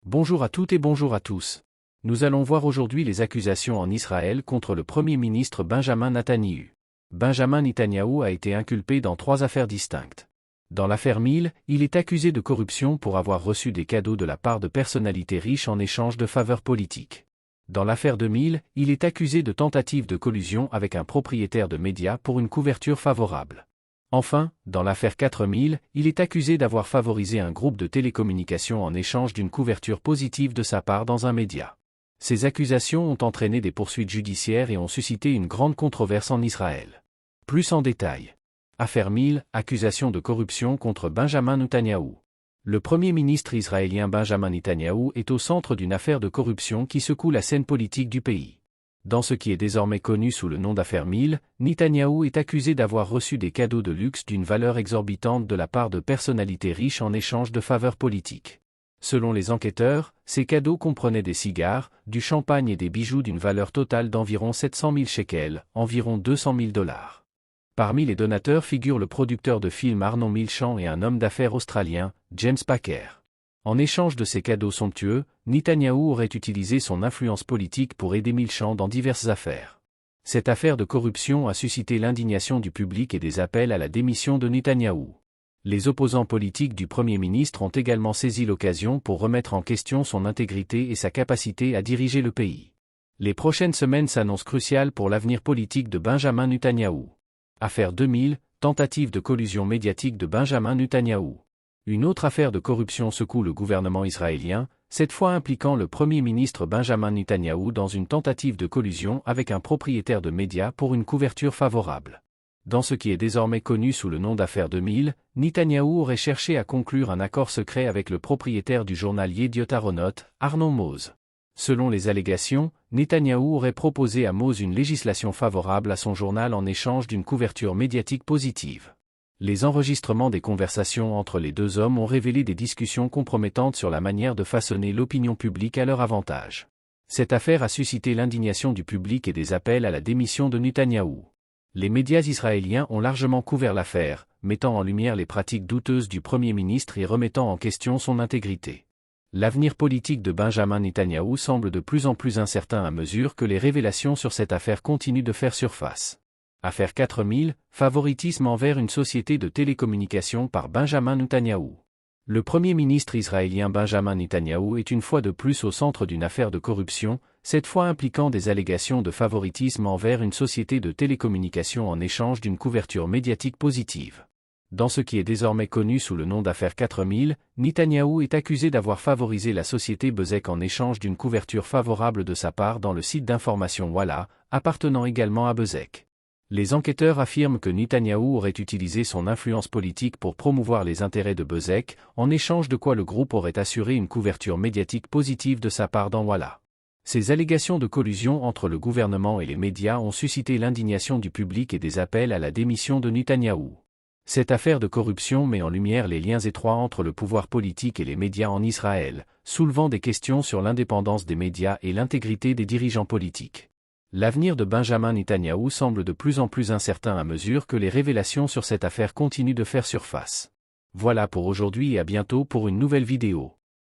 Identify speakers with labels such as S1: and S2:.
S1: Bonjour à toutes et bonjour à tous. Nous allons voir aujourd'hui les accusations en Israël contre le Premier ministre Benjamin Netanyahou. Benjamin Netanyahou a été inculpé dans 3 affaires distinctes. Dans l'affaire Mil, il est accusé de corruption pour avoir reçu des cadeaux de la part de personnalités riches en échange de faveurs politiques. Dans l'affaire de Mil, il est accusé de tentative de collusion avec un propriétaire de médias pour une couverture favorable. Enfin, dans l'affaire 4000, il est accusé d'avoir favorisé un groupe de télécommunications en échange d'une couverture positive de sa part dans un média. Ces accusations ont entraîné des poursuites judiciaires et ont suscité une grande controverse en Israël. Plus en détail. Affaire 1000, accusation de corruption contre Benjamin Netanyahou. Le Premier ministre israélien Benjamin Netanyahou est au centre d'une affaire de corruption qui secoue la scène politique du pays. Dans ce qui est désormais connu sous le nom d'affaire 1000, Netanyahou est accusé d'avoir reçu des cadeaux de luxe d'une valeur exorbitante de la part de personnalités riches en échange de faveurs politiques. Selon les enquêteurs, ces cadeaux comprenaient des cigares, du champagne et des bijoux d'une valeur totale d'environ 700 000 shekels, environ 200 000 $. Parmi les donateurs figurent le producteur de films Arnon Milchan et un homme d'affaires australien, James Packer. En échange de ces cadeaux somptueux, Netanyahou aurait utilisé son influence politique pour aider Milchan dans diverses affaires. Cette affaire de corruption a suscité l'indignation du public et des appels à la démission de Netanyahou. Les opposants politiques du Premier ministre ont également saisi l'occasion pour remettre en question son intégrité et sa capacité à diriger le pays. Les prochaines semaines s'annoncent cruciales pour l'avenir politique de Benjamin Netanyahou. Affaire 2000, tentative de collusion médiatique de Benjamin Netanyahou. Une autre affaire de corruption secoue le gouvernement israélien, cette fois impliquant le Premier ministre Benjamin Netanyahou dans une tentative de collusion avec un propriétaire de médias pour une couverture favorable. Dans ce qui est désormais connu sous le nom d'affaire 2000, Netanyahou aurait cherché à conclure un accord secret avec le propriétaire du journal Yediot Ahronot, Arnon Mose. Selon les allégations, Netanyahou aurait proposé à Mose une législation favorable à son journal en échange d'une couverture médiatique positive. Les enregistrements des conversations entre les deux hommes ont révélé des discussions compromettantes sur la manière de façonner l'opinion publique à leur avantage. Cette affaire a suscité l'indignation du public et des appels à la démission de Netanyahou. Les médias israéliens ont largement couvert l'affaire, mettant en lumière les pratiques douteuses du Premier ministre et remettant en question son intégrité. L'avenir politique de Benjamin Netanyahou semble de plus en plus incertain à mesure que les révélations sur cette affaire continuent de faire surface. Affaire 4000, favoritisme envers une société de télécommunications par Benjamin Netanyahou. Le Premier ministre israélien Benjamin Netanyahou est une fois de plus au centre d'une affaire de corruption, cette fois impliquant des allégations de favoritisme envers une société de télécommunications en échange d'une couverture médiatique positive. Dans ce qui est désormais connu sous le nom d'affaire 4000, Netanyahou est accusé d'avoir favorisé la société Bezeq en échange d'une couverture favorable de sa part dans le site d'information Walla, appartenant également à Bezeq. Les enquêteurs affirment que Netanyahou aurait utilisé son influence politique pour promouvoir les intérêts de Bezeq, en échange de quoi le groupe aurait assuré une couverture médiatique positive de sa part dans Walla. Ces allégations de collusion entre le gouvernement et les médias ont suscité l'indignation du public et des appels à la démission de Netanyahou. Cette affaire de corruption met en lumière les liens étroits entre le pouvoir politique et les médias en Israël, soulevant des questions sur l'indépendance des médias et l'intégrité des dirigeants politiques. L'avenir de Benjamin Netanyahou semble de plus en plus incertain à mesure que les révélations sur cette affaire continuent de faire surface. Voilà pour aujourd'hui et à bientôt pour une nouvelle vidéo.